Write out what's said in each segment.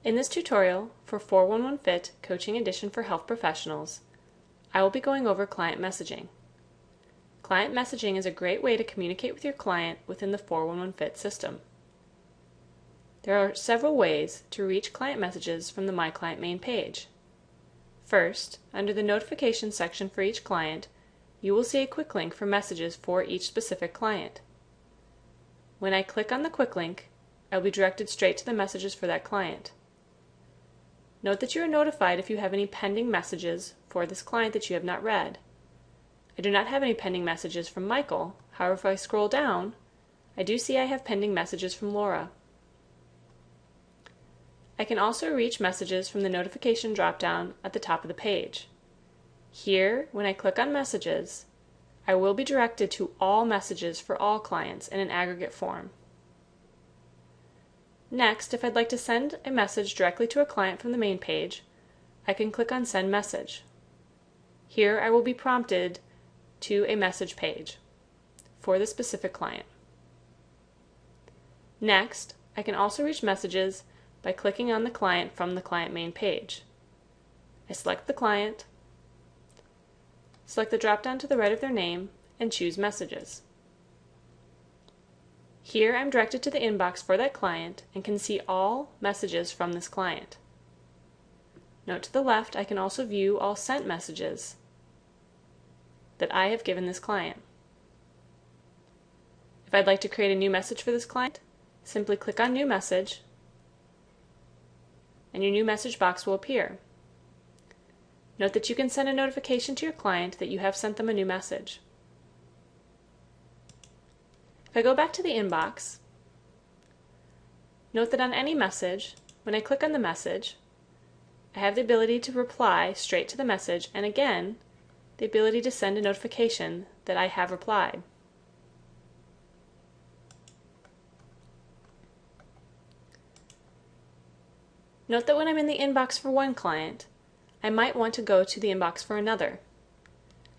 In this tutorial for 411 FIT Coaching Edition for Health Professionals, I will be going over client messaging. Client messaging is a great way to communicate with your client within the 411 FIT system. There are several ways to reach client messages from the My Client main page. First, under the notifications section for each client, you will see a quick link for messages for each specific client. When I click on the quick link, I will be directed straight to the messages for that client. Note that you are notified if you have any pending messages for this client that you have not read. I do not have any pending messages from Michael. However, if I scroll down, I do see I have pending messages from Laura. I can also reach messages from the notification drop-down at the top of the page. Here, when I click on Messages, I will be directed to all messages for all clients in an aggregate form. Next, if I'd like to send a message directly to a client from the main page, I can click on Send Message. Here I will be prompted to a message page for the specific client. Next, I can also reach messages by clicking on the client from the client main page. I select the client, select the drop-down to the right of their name, and choose Messages. Here I'm directed to the inbox for that client and can see all messages from this client. Note to the left, I can also view all sent messages that I have given this client. If I'd like to create a new message for this client, simply click on New Message, and your new message box will appear. Note that you can send a notification to your client that you have sent them a new message. If I go back to the inbox, note that on any message, when I click on the message, I have the ability to reply straight to the message, and again, the ability to send a notification that I have replied. Note that when I'm in the inbox for one client, I might want to go to the inbox for another.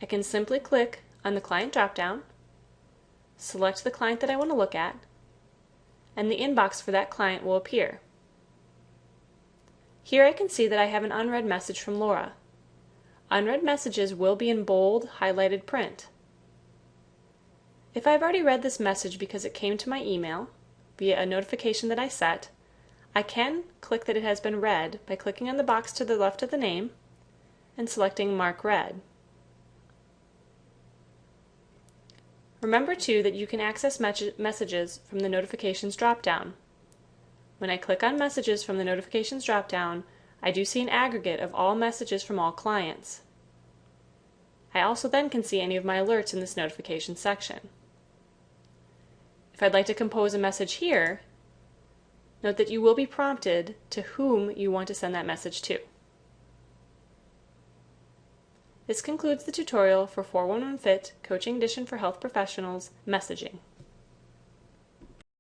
I can simply click on the client drop-down, select the client that I want to look at, and the inbox for that client will appear. Here I can see that I have an unread message from Laura. Unread messages will be in bold, highlighted print. If I've already read this message because it came to my email via a notification that I set, I can click that it has been read by clicking on the box to the left of the name and selecting Mark Read. Remember too that you can access messages from the notifications drop-down. When I click on Messages from the notifications drop-down, I do see an aggregate of all messages from all clients. I also then can see any of my alerts in this notification section. If I'd like to compose a message here, note that you will be prompted to whom you want to send that message to. This concludes the tutorial for 411 FIT Coaching Edition for Health Professionals Messaging.